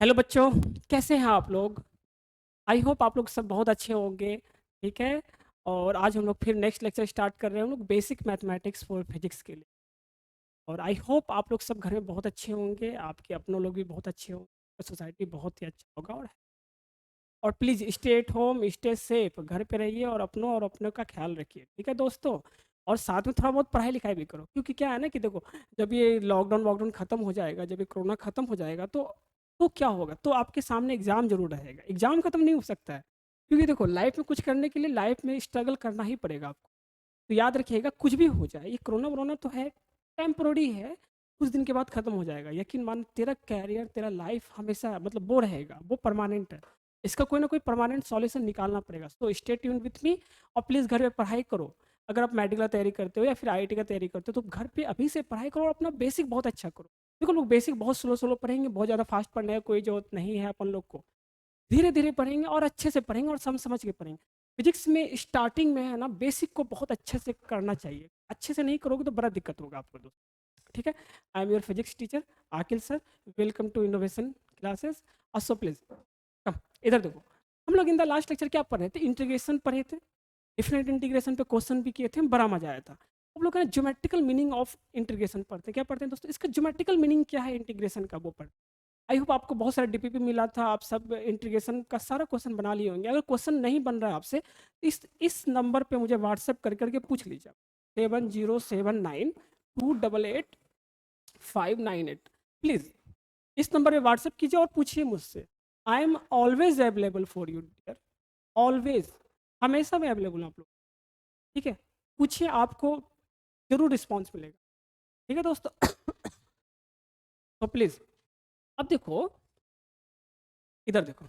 Hello बच्चों, कैसे हैं आप लोग? आई होप आप लोग सब बहुत अच्छे होंगे। ठीक है। और आज हम लोग फिर नेक्स्ट लेक्चर स्टार्ट कर रहे हैं, हम लोग बेसिक मैथमेटिक्स फॉर फिजिक्स के लिए। और आई होप आप लोग सब घर में बहुत अच्छे होंगे, आपके अपनों लोग भी बहुत अच्छे होंगे, सोसाइटी बहुत ही अच्छा होगा। और please stay at home, stay safe, घर पे रहिए और अपनों का ख्याल रखिए। ठीक है दोस्तों। और साथ में थोड़ा बहुत पढ़ाई लिखाई भी करो, क्योंकि क्या है ना कि देखो, जब ये लॉकडाउन वॉकडाउन खत्म हो जाएगा, जब ये कोरोना खत्म हो जाएगा, तो क्या होगा, तो आपके सामने एग्ज़ाम जरूर रहेगा। एग्ज़ाम खत्म नहीं हो सकता है, क्योंकि देखो लाइफ में कुछ करने के लिए लाइफ में स्ट्रगल करना ही पड़ेगा आपको। तो याद रखिएगा, कुछ भी हो जाए, ये कोरोना वोरोना तो है, टेम्पोररी है, कुछ दिन के बाद खत्म हो जाएगा। यकीन मान, तेरा कैरियर, तेरा लाइफ हमेशा मतलब वो रहेगा, वो परमानेंट है। इसका कोई ना कोई परमानेंट सॉल्यूशन निकालना पड़ेगा। तो स्टे ट्यून विथ मी, और प्लीज़ घर पे पढ़ाई करो। अगर आप मेडिकल तैयारी करते हो या फिर आईआईटी का तैयारी करते हो, तो घर पे अभी से पढ़ाई करो और अपना बेसिक बहुत अच्छा करो। देखो लोग बेसिक बहुत स्लो स्लो पढ़ेंगे, बहुत ज़्यादा फास्ट पढ़ने का कोई जरूरत नहीं है अपन लोग को। धीरे धीरे पढ़ेंगे और अच्छे से पढ़ेंगे और समझ समझ के पढ़ेंगे। फिजिक्स में स्टार्टिंग में है ना, बेसिक को बहुत अच्छे से करना चाहिए। अच्छे से नहीं करोगे तो बड़ा दिक्कत होगा आपको दोस्तों। ठीक है। I am your physics teacher Aqil sir. Welcome to innovation classes. Also please come, इधर देखो। हम लोग इन द लास्ट लेक्चर क्या पढ़ रहे थे? इंटीग्रेशन पढ़े थे। डिफरेंट इंटीग्रेशन पे क्वेश्चन भी किए थे, बड़ा मजा आया था। हम लोग ज्योमेट्रिकल मीनिंग ऑफ इंटीग्रेशन पढ़ते हैं। क्या पढ़ते हैं दोस्तों? इसका ज्योमेट्रिकल मीनिंग क्या है इंटीग्रेशन का, वो पढ़। आई होप आपको बहुत सारा डीपीपी मिला था, आप सब इंटीग्रेशन का सारा क्वेश्चन बना लिए होंगे। अगर क्वेश्चन नहीं बन रहा है आपसे, तो इस नंबर पे मुझे व्हाट्सएप कर करके पूछ लीजिए। 7079 288 598। प्लीज़ इस नंबर पे व्हाट्सएप कीजिए और पूछिए मुझसे। I am always available for you dear, always, हमेशा मैं अवेलेबल हूँ आप लोग। ठीक है। पूछिए, आपको जरूर रिस्पॉन्स मिलेगा। ठीक है दोस्तों। तो प्लीज़ अब देखो, इधर देखो।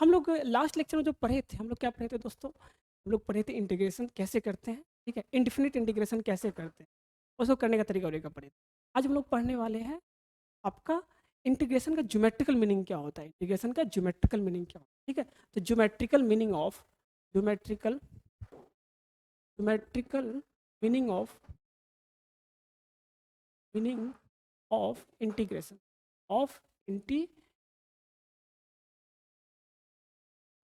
हम लोग लास्ट लेक्चर में जो पढ़े थे, हम लोग क्या पढ़े थे दोस्तों? हम लोग पढ़े थे इंटीग्रेशन कैसे करते हैं। ठीक है। इनडिफिनिट इंटीग्रेशन कैसे करते हैं, उसको करने का तरीका वरीका पढ़े थे। आज हम लोग पढ़ने वाले हैं आपका इंटीग्रेशन का ज्योमेट्रिकल मीनिंग क्या होता है। इंटीग्रेशन का ज्योमेट्रिकल मीनिंग क्या होता है? ठीक है। तो geometrical meaning of geometrical geometrical meaning of meaning of integration of inte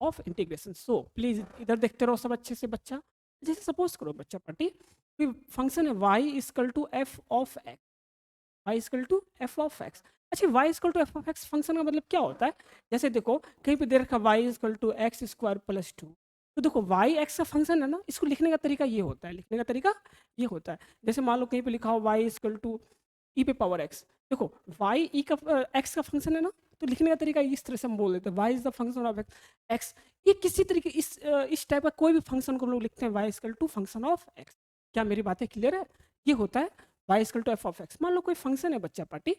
of integration. So please इधर देखते रहो सब अच्छे से बच्चा। जैसे सपोज करो बच्चा पार्टी, कोई फंक्शन है Y is equal to F of x, y is equal to F of x. अच्छा, y is equal to F of x function का मतलब क्या होता है? जैसे देखो कहीं पे दे रखा Y is equal to x square plus 2। तो देखो वाई एक्स का फंक्शन है ना, इसको लिखने का तरीका ये होता है, लिखने का तरीका ये होता है। जैसे मान लो कहीं पे लिखा हो वाई इजकल टू ई पे पावर एक्स। देखो वाई ई का एक्स का फंक्शन है ना, तो लिखने का तरीका इस तरह से हम बोल देते हैं, Y is the function of X. ये किसी तरीके इस टाइप का कोई भी फंक्शन को हम लोग लिखते हैं Y is equal to function of X. क्या मेरी बातें क्लियर है? ये होता है Y is equal to F of X. मान लो कोई फंक्शन है बच्चा पार्टी,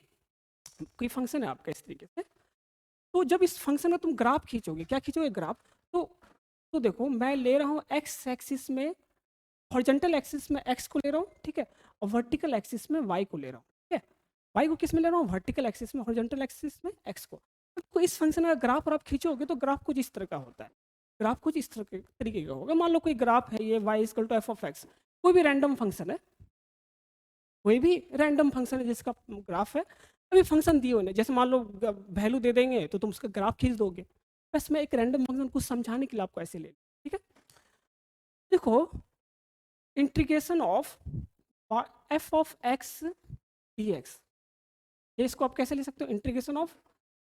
कोई फंक्शन है आपका इस तरीके से। तो जब इस फंक्शन का तुम ग्राफ खींचोगे, क्या खींचोगे? ग्राफ। तो तो देखो मैं ले रहा हूँ एक्स एक्सिस में, हॉरिजॉन्टल एक्सिस में एक्स को ले रहा हूँ, ठीक है, और वर्टिकल एक्सिस में वाई को ले रहा हूँ। ठीक है। वाई को किस में ले रहा हूँ? वर्टिकल एक्सिस में, हॉरिजॉन्टल एक्सिस में एक्स को। तो इस फंक्शन का ग्राफ और आप खींचोगे तो ग्राफ कुछ इस तरह का होता है। ग्राफ कुछ इस तरह के तरीके का होगा। मान लो कोई ग्राफ है, ये Y is equal to F of X, कोई भी रैंडम फंक्शन है, कोई भी रैंडम फंक्शन है जिसका ग्राफ है। अभी फंक्शन दिए होने, जैसे मान लो वैल्यू दे देंगे तो तुम उसका ग्राफ खींच दोगे। बस मैं एक रैंडम फंक्शन को समझाने के लिए आपको ऐसे ले, ठीक है। देखो integration of F of x D X, ये इसको आप कैसे ले सकते हो? Integration of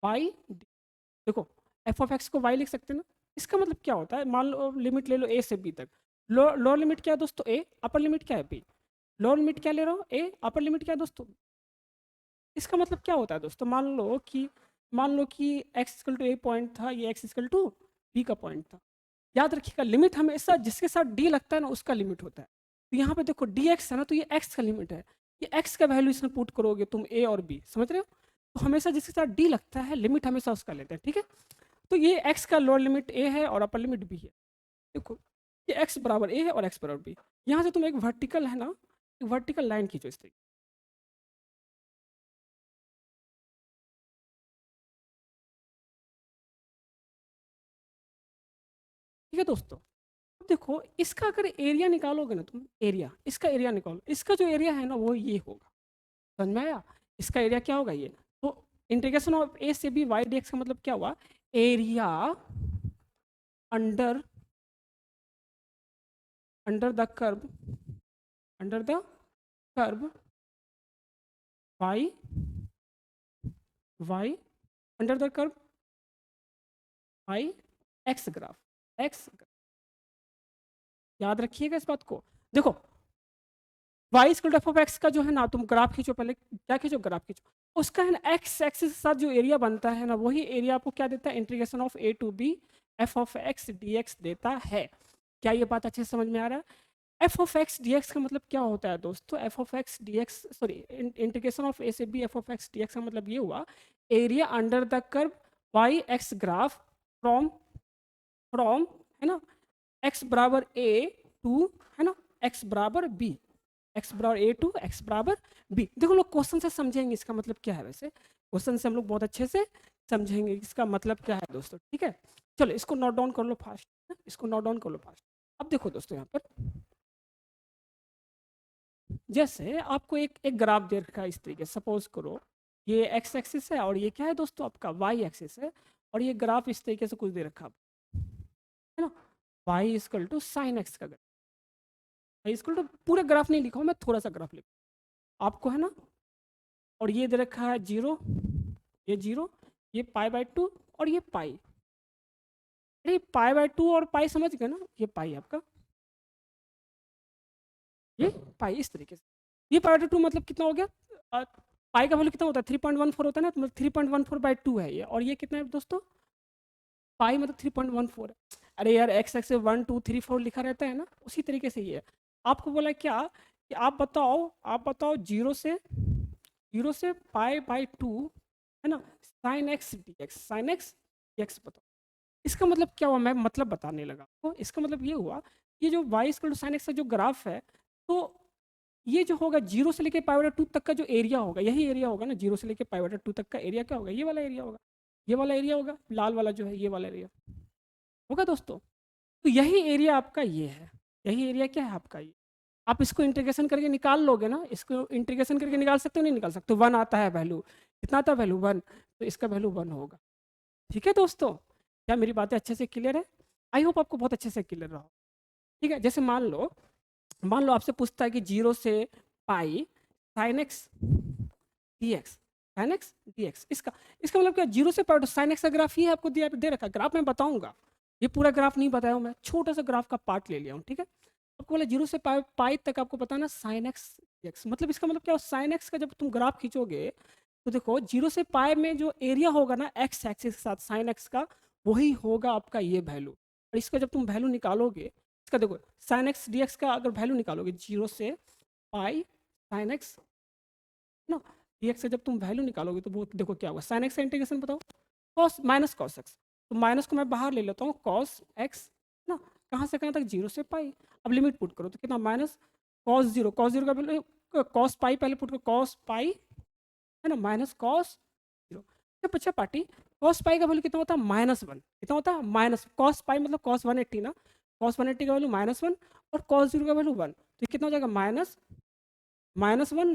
Y. देखो एफ ऑफ एक्स को वाई लिख सकते हैं ना। इसका मतलब क्या होता है? मान लो लिमिट ले लो ए से बी तक। लोअर लिमिट क्या है दोस्तों? ए। अपर लिमिट क्या है? बी। लोअर लिमिट क्या ले रहा हूँ? ए। अपर लिमिट क्या है दोस्तों? इसका मतलब क्या होता है दोस्तों? मान लो कि X equal to A point था, ये एक्स इक्वल टू बी का पॉइंट था। याद रखिएगा, लिमिट हमेशा जिसके साथ डी लगता है ना, उसका लिमिट होता है। तो यहाँ पे देखो डी एक्स है ना, तो ये एक्स का लिमिट है। ये एक्स का वैल्यू इसमें पुट करोगे तुम, ए और बी, समझ रहे हो? तो हमेशा जिसके साथ डी लगता है, लिमिट हमेशा उसका लेते हैं। ठीक है। तो ये एक्स का लोअर लिमिट ए है और अपर लिमिट बी है। देखो ये एक्स बराबर ए है और एक्स बराबर बी। यहाँ से तुम एक वर्टिकल है ना, एक वर्टिकल लाइन खींचो इस तरीके। ठीक है दोस्तों। अब देखो इसका अगर एरिया निकालोगे ना तुम, एरिया, इसका एरिया निकालो, इसका जो एरिया है ना वो ये होगा। समझ में आया? इसका एरिया क्या होगा? ये। तो इंटीग्रेशन ऑफ ए से बी वाई डी एक्स का मतलब क्या हुआ, area under the curve Y under the curve Y x graph. याद रखिएगा इस बात को। देखो Y square F of x का जो है ना, तुम ग्राफ खींचो, पहले क्या खींचो, ग्राफ खींचो, उसका है ना एक्स एक्सिस के साथ जो एरिया बनता है ना, वही एरिया आपको क्या देता है, integration of A to B F of x D X देता है। क्या ये बात अच्छे से समझ में आ रहा है? F of x D x का मतलब क्या होता है दोस्तों, f of x D x, sorry, integration of a से b F of x D x का मतलब ये हुआ, area under the curve Y x graph from है ना एक्स बराबर ए टू, है ना एक्स बराबर बी, एक्स बराबर ए टू एक्स बराबर बी। देखो लोग क्वेश्चन से समझेंगे इसका मतलब क्या है, वैसे क्वेश्चन से हम लोग बहुत अच्छे से समझेंगे इसका मतलब क्या है दोस्तों, ठीक है। चलो इसको नोट डाउन कर लो फास्ट, इसको नोट डाउन कर लो फास्ट। अब देखो दोस्तों यहाँ पर जैसे आपको एक ग्राफ दे रखा है इस तरीके, सपोज करो ये एक्स एक्सिस है और ये क्या है दोस्तों आपका वाई एक्सिस है, और ये ग्राफ इस तरीके से कुछ दे रखा है ना, Y equal to sine X का ग्राफ, वाई इक्वल टू, पूरा ग्राफ नहीं लिखा हूँ मैं, थोड़ा सा ग्राफ लिखा आपको, है ना, और ये दे रखा है 0, ये 0, ये पाई बाय 2 और ये पाई, अरे पाई बाय 2 और पाई समझ गए ना, ये पाई आपका, ये पाई इस तरीके से, ये पाई बाय 2 मतलब कितना हो गया, पाई का वैल्यू कितना होता है 3.14 होता है ना, तो मतलब 3.14 बाय 2 है ये, और ये कितना है दोस्तों, पाई मतलब 3.14 है। अरे यार एक्स एक्स 1 2 3 4 लिखा रहता है ना, उसी तरीके से ये आपको बोला क्या कि आप बताओ 0 से पाई बाय 2, है ना, साइन एक्स डी एक्स बताओ, इसका मतलब क्या हुआ, मैं मतलब बताने लगा तो इसका मतलब ये हुआ, ये जो Y equal to sine X का जो ग्राफ है, तो ये जो होगा 0 से लेके पाई बटा 2 तक का जो एरिया होगा, यही एरिया होगा ना, 0 से लेके पाई बटा 2 तक का एरिया क्या होगा, ये वाला एरिया होगा, ये वाला एरिया होगा, लाल वाला जो है ये वाला एरिया होगा दोस्तों। तो यही एरिया आपका ये है, यही एरिया क्या है आपका ये, आप इसको इंटीग्रेशन करके निकाल लोगे ना, इसको इंटीग्रेशन करके निकाल सकते हो, नहीं निकाल सकते, 1 आता है वैल्यू, कितना आता है वैल्यू 1, तो इसका वैल्यू 1 होगा। ठीक है दोस्तों, क्या मेरी बातें अच्छे से क्लियर है? आई होप आपको बहुत अच्छे से क्लियर रहा। ठीक है, जैसे मान लो आपसे पूछता है कि 0 से pi sine x D x, इसका मतलब क्या, 0 से पाई साइन एक्स का ग्राफ ही है, आपको दे रखा ग्राफ मैं बताऊंगा, ये पूरा ग्राफ नहीं बताया हूँ मैं, छोटा सा ग्राफ का पार्ट ले लिया हूँ, ठीक है। आपको बोला 0 से पाई तक आपको बताना साइन एक्स मतलब इसका मतलब क्या, साइन एक्स का जब तुम ग्राफ खींचोगे तो देखो 0 से पाई में जो एरिया होगा ना एक्स एक्सिस के साथ साइन एक्स का, वही होगा आपका ये वैल्यू, और इसका जब तुम वैल्यू निकालोगे, इसका देखो साइन एक्स डी एक्स का अगर वैल्यू निकालोगे 0 से पाई साइन एक्स ना डी एक्स से जब तुम वैल्यू निकालोगे तो वो देखो क्या होगा, साइन एक्स का इंटीग्रेशन बताओ, कॉस माइनस कॉस एक्स, तो माइनस को मैं बाहर ले लेता हूँ, कॉस एक्स ना, कहाँ से कहाँ तक 0 से पाई, अब लिमिट पुट करो तो कितना, माइनस कॉस जीरो का वैल्यू, कॉस पाई पहले पुट करो, कॉस पाई है ना, माइनस कॉस जीरो, बच्चा पार्टी कॉस पाई का वैल्यू कितना होता है, -1, कितना होता है माइनस, कॉस पाई मतलब कॉस 180 ना, कॉस 180 का वैल्यू -1 और कॉस जीरो का वैल्यू 1, तो कितना हो जाएगा -1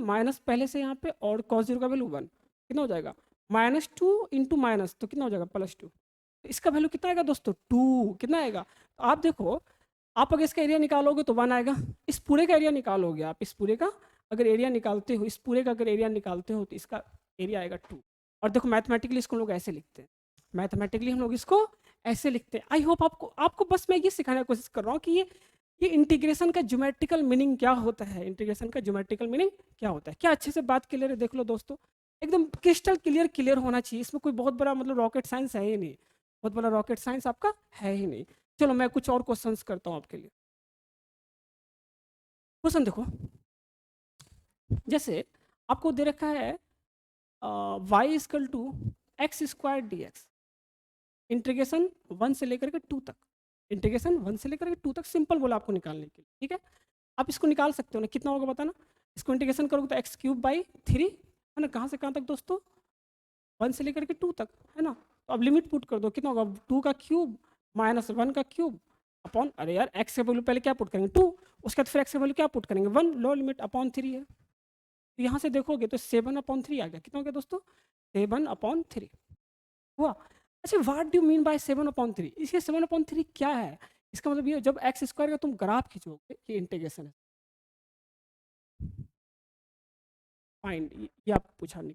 माइनस पहले से यहाँ पे, और कॉस जीरो का वैल्यू 1, कितना हो जाएगा -2 इंटू माइनस, तो कितना हो जाएगा +2, तो इसका वैल्यू कितना आएगा दोस्तों 2, कितना आएगा, तो आप देखो, आप अगर इसका एरिया निकालोगे तो 1 आएगा, इस पूरे का एरिया निकालोगे आप, इस पूरे का अगर एरिया निकालते हो, इस पूरे का अगर एरिया निकालते हो तो इसका एरिया आएगा 2, और देखो मैथमेटिकली इसको हम लोग ऐसे लिखते हैं, मैथमेटिकली हम लोग इसको ऐसे लिखते हैं। आई होप आपको बस मैं ये सिखाने की कोशिश कर रहा हूँ कि ये इंटीग्रेशन का ज्योमेट्रिकल मीनिंग क्या होता है, इंटीग्रेशन का ज्योमेट्रिकल मीनिंग क्या होता है, क्या अच्छे से बात क्लियर है, देख लो दोस्तों, एकदम क्रिस्टल क्लियर होना चाहिए, इसमें कोई बहुत बड़ा मतलब रॉकेट साइंस है ही नहीं, बहुत बड़ा रॉकेट साइंस आपका है ही नहीं। चलो मैं कुछ और क्वेश्चंस करता हूँ आपके लिए। क्वेश्चन देखो, जैसे आपको दे रखा है Y equal to x square D X, integration 1 से लेकर के 2 तक, इंटीग्रेशन 1 से लेकर के 2 तक सिंपल बोला आपको निकालने के लिए, ठीक है। आप इसको निकाल सकते हो ना, कितना होगा बताना, इसको इंटीग्रेशन करोगे तो x³/3 है ना, कहाँ से कहाँ तक दोस्तों 1 से लेकर के 2 तक, है ना, तो अब लिमिट पुट कर दो, कितना होगा 2 का क्यूब माइनस 1 का क्यूब अपॉन, अरे यार x का वैल्यू पहले क्या पुट करेंगे 2, उसके बाद फिर x का वैल्यू क्या पुट करेंगे 1, लो लिमिट अपॉन 3 है, तो यहाँ से देखोगे तो 7/3 आ गया, कितना हो गया दोस्तों 7/3 हुआ। अच्छा, व्हाट डू मीन बाय 7/3? इसके 7/3 क्या है? इसका मतलब ये जब एक्स स्क्वायर का तुम ग्राफ खींचोगे, ये इंटीग्रेशन है, फाइंड, ये आप पूछा नहीं।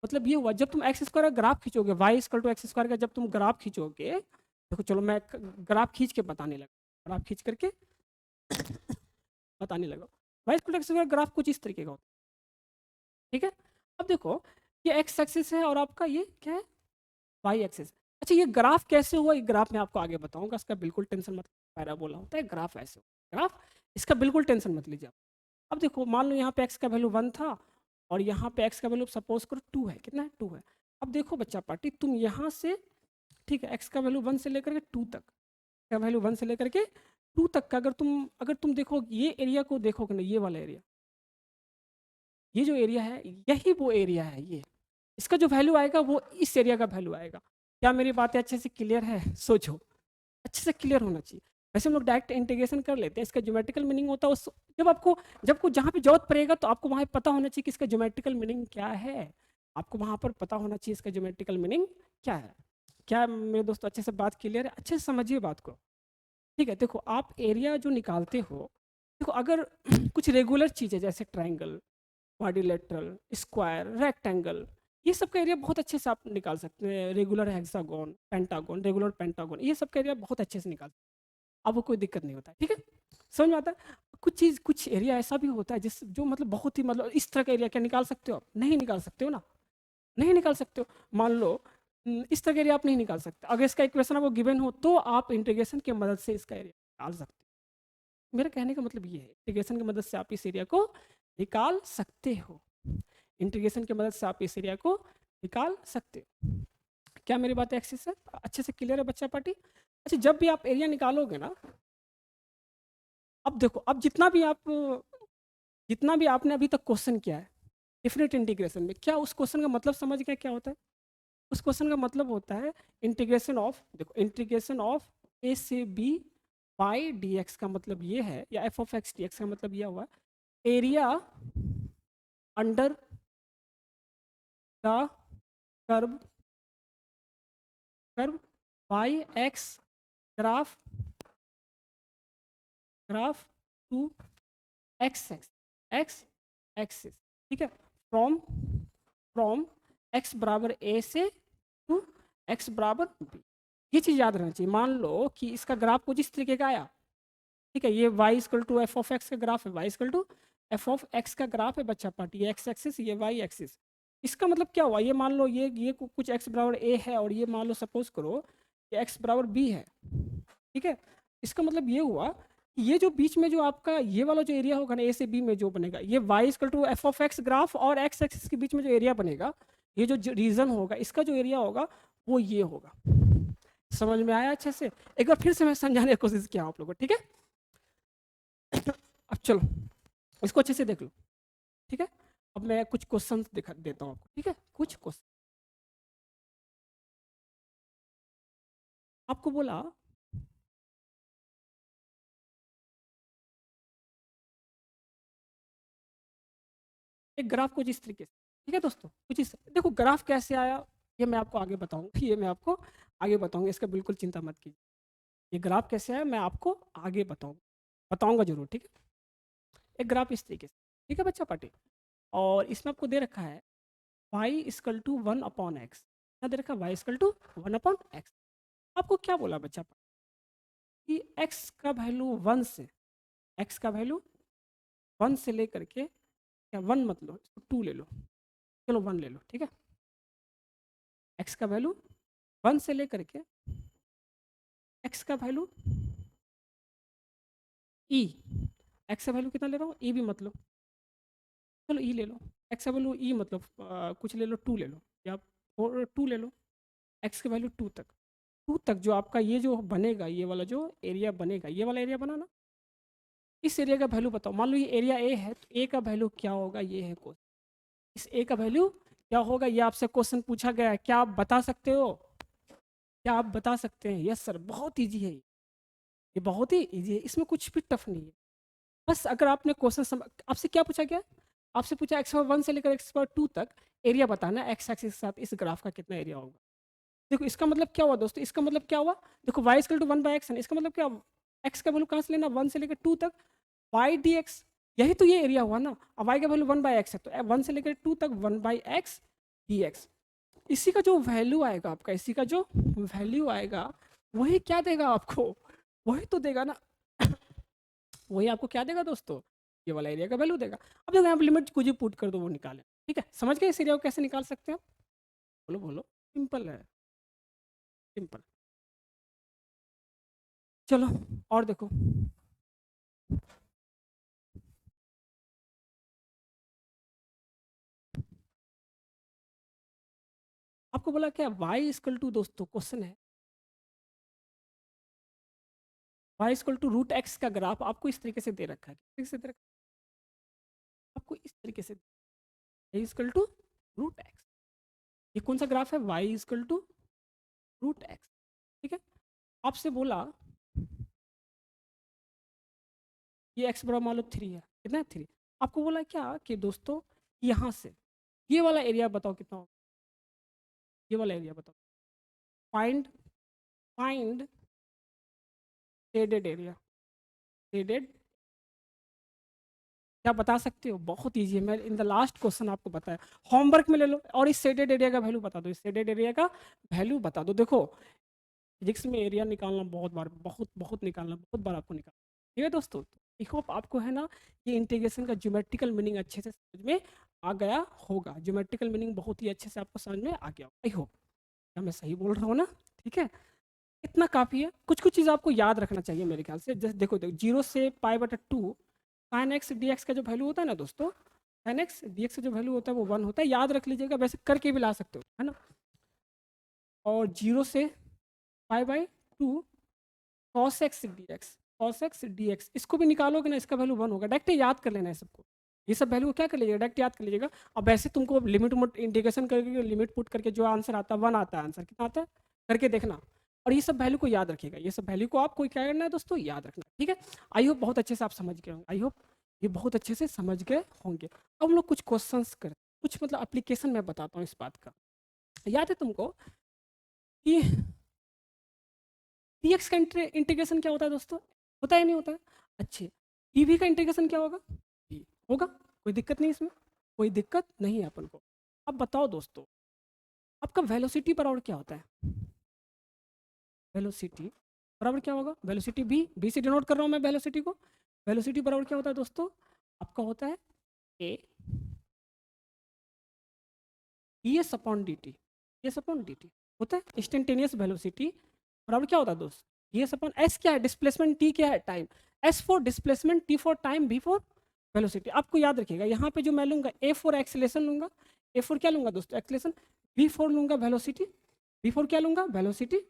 मतलब ये हुआ जब तुम एक्स स्क्वायर का ग्राफ खींचोगे, y equal to x square का जब तुम ग्राफ खींचोगे, देखो चलो मैं ग्राफ खींच के बताने लगा, ग्राफ खींच करके बताने लगा। Y equal to x square graph कुछ इस तरीके का होता है, ठीक है। अब देखो ये एक्स एक्सिस है और आपका ये क्या है, वाई एक्सिस। अच्छा, ये ग्राफ कैसे हुआ, ये ग्राफ मैं आपको आगे बताऊंगा, इसका बिल्कुल टेंशन मत, पैराबोला होता है, ग्राफ ऐसे ग्राफ, इसका बिल्कुल टेंशन मत लीजिए आप। अब देखो मान लो यहाँ पे एक्स का वैल्यू 1 था और यहाँ पे एक्स का वैल्यू सपोज करो 2 है, कितना है, 2 है। अब देखो बच्चा पार्टी, तुम यहाँ से, ठीक है, एक्स का वैल्यू 1 से लेकर के 2 तक, का वैल्यू 1 से लेकर के 2 तक का अगर तुम देखो ये एरिया को देखोगे ना, ये वाला एरिया, ये जो एरिया है यही वो एरिया है, ये इसका जो वैल्यू आएगा वो इस एरिया का वैल्यू आएगा। क्या मेरी बातें अच्छे से क्लियर है? सोचो, अच्छे से क्लियर होना चाहिए। वैसे हम लोग डायरेक्ट इंटीग्रेशन कर लेते हैं, इसका ज्योमेट्रिकल मीनिंग होता है उस, जब जहाँ पे जरूरत पड़ेगा तो आपको वहाँ पता होना चाहिए कि इसका ज्योमेट्रिकल मीनिंग क्या है, आपको वहाँ पर पता होना चाहिए इसका ज्योमेट्रिकल मीनिंग क्या है। क्या मेरे दोस्तों अच्छे से बात क्लियर है? अच्छे से समझिए बात को, ठीक है। देखो आप एरिया जो निकालते हो, देखो अगर कुछ रेगुलर चीज़ें जैसे ट्राइंगल, क्वाड्रिलेटरल, स्क्वायर, रेक्टेंगल, ये सब का एरिया बहुत अच्छे से आप निकाल सकते हैं। Regular hexagon, pentagon, regular pentagon, ये सब का एरिया बहुत अच्छे से निकाल सकते हैं, आपको कोई दिक्कत नहीं होता है, ठीक है, समझ में आता है। कुछ एरिया ऐसा भी होता है जिस जो मतलब बहुत ही मतलब इस तरह का एरिया क्या निकाल सकते हो आप? नहीं निकाल सकते हो ना, नहीं निकाल सकते हो। मान लो इस तरह का एरिया आप नहीं निकाल सकते, अगर इसका इक्वेशन आपको गिवन हो तो आप इंटीग्रेशन की मदद से इसका एरिया निकाल सकते हो। मेरा कहने का मतलब ये है, इंटीग्रेशन की मदद से आप इस एरिया को निकाल सकते हो, इंटीग्रेशन की मदद से आप इस एरिया को निकाल सकते हो। क्या मेरी बात एक्सिस से अच्छे से क्लियर है बच्चा पार्टी? अच्छा, जब भी आप एरिया निकालोगे ना, अब देखो, अब जितना भी आपने अभी तक क्वेश्चन किया है डिफिनेट इंटीग्रेशन में, क्या उस क्वेश्चन का मतलब समझ गया क्या होता है? उस क्वेश्चन का मतलब होता है इंटीग्रेशन ऑफ, देखो इंटीग्रेशन ऑफ ए से बी बाई डी एक्स का मतलब ये है, या f of x D x का मतलब यह हुआ area under the curve curve by x graph graph to x x x axis, ठीक है, फ्रॉम फ्रॉम एक्स बराबर ए से टू एक्स बराबर बी। ये चीज़ याद रहना चाहिए। मान लो कि इसका ग्राफ कुछ इस तरीके का आया, ठीक है, ये y equal to F of x का ग्राफ है, y equal to F of x का ग्राफ है बच्चा पार्टी, ये एक्स एक्सिस, ये वाई एक्सिस। इसका मतलब क्या हुआ, ये मान लो ये कुछ x बराबर a है और ये मान लो सपोज करो ये x बराबर b है, ठीक है। इसका मतलब ये हुआ कि ये जो बीच में जो आपका ये वाला जो एरिया होगा ना, ए से बी में जो बनेगा, ये y equal to F of x graph और x एक्सिस के बीच में जो एरिया बनेगा, ये जो रीजन होगा, इसका जो एरिया होगा वो ये होगा। समझ में आया अच्छे से? एक बार फिर से मैं समझाने की कोशिश किया आप लोगों को, ठीक है। अब चलो इसको अच्छे से देख लो, ठीक है। अब मैं कुछ क्वेश्चन दिखा देता हूँ आपको, ठीक है, कुछ क्वेश्चन आपको बोला एक ग्राफ कुछ इस तरीके से, ठीक है दोस्तों, कुछ इस, देखो ग्राफ कैसे आया ये मैं आपको आगे बताऊंगा, ये मैं आपको आगे बताऊंगा, इसका बिल्कुल चिंता मत कीजिए। ये ग्राफ कैसे आया मैं आपको आगे बताऊंगा जरूर, ठीक है। एक ग्राफ इस तरीके से, ठीक है बच्चा पार्टी, और इसमें आपको दे रखा है y इक्वल टू 1/x, क्या दे रखा है, y इक्वल टू 1/x। आपको क्या बोला बच्चा कि x का वैल्यू 1 से, x का वैल्यू 1 से लेकर के, क्या 1 मत लो, 2 ले लो, चलो 1 ले लो, ठीक है। x का वैल्यू 1 से लेकर के x का वैल्यू e, x का वैल्यू कितना ले रहा हूँ, e भी मत लो, चलो e ले लो, x का वैल्यू e मतलब कुछ ले लो, 2 ले लो, या 2 ले लो, x का वैल्यू 2 तक, 2 तक जो आपका ये जो बनेगा, ये वाला जो एरिया बनेगा, ये वाला एरिया बना ना, इस एरिया का वैल्यू बताओ। मान लो ये एरिया ए है तो ए का वैल्यू क्या होगा, ये है क्वेश्चन, इस ए का वैल्यू क्या होगा, ये आपसे क्वेश्चन पूछा गया है, क्या आप बता सकते हो, क्या आप बता सकते हैं? यस सर, बहुत ईजी है ये बहुत ही ईजी है, इसमें कुछ भी टफ नहीं है। बस अगर आपने क्वेश्चन आपसे क्या पूछा गया, आपसे पूछा x/1 से लेकर x/2 तक एरिया बताना x एक्सिस के साथ इस ग्राफ का कितना एरिया होगा। देखो इसका मतलब क्या हुआ दोस्तों, इसका मतलब क्या हुआ, देखो y इक्वल टू 1/x है ना, इसका मतलब क्या, x का वैल्यू कहाँ से लेना, 1 से लेकर 2 तक y dx, यही तो ये एरिया हुआ ना। अब y का वैल्यू 1/x है तो 1 से लेकर 2 तक 1/x dx। इसी का जो वैल्यू आएगा आपका, इसी का जो वैल्यू आएगा वही क्या देगा आपको, वही तो देगा ना वही आपको क्या देगा दोस्तों, ये वाला एरिया का वैल्यू देगा। अब देखो यहाँ पे लिमिट कुछ भी पुट कर दो वो निकाले, ठीक है, समझ गए इस एरिया को कैसे निकाल सकते हो, बोलो बोलो, सिंपल है, सिंपल। चलो और देखो, आपको बोला क्या y इक्वल टू, दोस्तों क्वेश्चन है y equal to root x का ग्राफ आपको इस तरीके से दे रखा है, किस तरीके से दे रखा है आपको, इस तरीके से y equal to root x, ये कौन सा ग्राफ है, y equal to root x, ठीक है। आपसे बोला ये x बराबर मान लो 3 है, कितना है 3, आपको बोला क्या कि दोस्तों यहाँ से ये वाला एरिया बताओ कितना होगा, ये वाला एरिया बताओ, find find shaded area, shaded, क्या बता सकते हो, बहुत ईजी है, मैं इन द लास्ट क्वेश्चन आपको बताया, होमवर्क में ले लो और इस शेडेड एरिया का वैल्यू बता दो, इस शेडेड एरिया का वैल्यू बता दो। देखो फिजिक्स में एरिया निकालना बहुत बार, बहुत बहुत निकालना, बहुत बार आपको निकालना, ठीक है दोस्तों। आई होप आपको है ना ये इंटीग्रेशन का ज्योमेट्रिकल मीनिंग अच्छे से समझ में आ गया होगा, ज्योमेट्रिकल मीनिंग बहुत ही अच्छे से आपको समझ में आ गया, आई होप, क्या मैं सही बोल रहा हूँ ना, ठीक है, इतना काफ़ी है। कुछ कुछ चीज़ आपको याद रखना चाहिए मेरे ख्याल से, जैसे देखो देखो 0 से π/2 साइन एक्स डी एक्स का जो वैल्यू होता है ना दोस्तों, साइन एक्स डी एक्स का जो वैल्यू होता है वो 1 होता है, याद रख लीजिएगा, वैसे करके भी ला सकते हो, है ना। और 0 से π/2 cos x dx, cos x dx इसको भी निकालोगे ना, इसका वैल्यू 1 होगा, डायरेक्ट याद कर लेना है सबको, ये सब वैल्यू क्या कर लीजिएगा, डायरेक्ट याद कर लीजिएगा। अब वैसे तुमको लिमिट इंटीग्रेशन करके लिमिट पुट करके जो आंसर आता है 1 आता है, आंसर कितना आता है करके देखना, और ये सब वैल्यू को याद रखिएगा, ये सब वैल्यू को आपको क्या करना है दोस्तों, याद रखना, ठीक है। आई होप बहुत अच्छे से आप समझ गए होंगे, आई होप ये बहुत अच्छे से समझ गए होंगे। अब हम लोग कुछ क्वेश्चंस करते, कुछ मतलब एप्लीकेशन मैं बताता हूँ इस बात का, याद है तुमको कि dx का इंटीग्रेशन क्या होता है दोस्तों, होता है नहीं होता है, अच्छे dv का इंटीग्रेशन क्या होगा, d होगा, कोई दिक्कत नहीं इसमें, कोई दिक्कत नहीं है अपन को। अब बताओ दोस्तों आपका वेलोसिटी बराबर क्या होता है, वेलोसिटी बराबर क्या होगा, वेलोसिटी b से डिनोट कर रहा हूँ मैं वेलोसिटी को, वेलोसिटी बराबर क्या होता है दोस्तों, आपका होता है a ds upon dt, ds upon dt होता है इंस्टेंटेनियस वेलोसिटी बराबर क्या होता है दोस्त, ds अपॉन s क्या है, डिस्प्लेसमेंट t क्या है, time, s for displacement, t for time, b for velocity. आपको याद रखिएगा यहाँ पे जो मैं लूंगा a फॉर एक्सेलेरेशन लूंगा, a फॉर क्या लूंगा दोस्तों एक्सेलेरेशन, b फॉर लूंगा वेलोसिटी, b फॉर क्या लूंगा वेलोसिटी,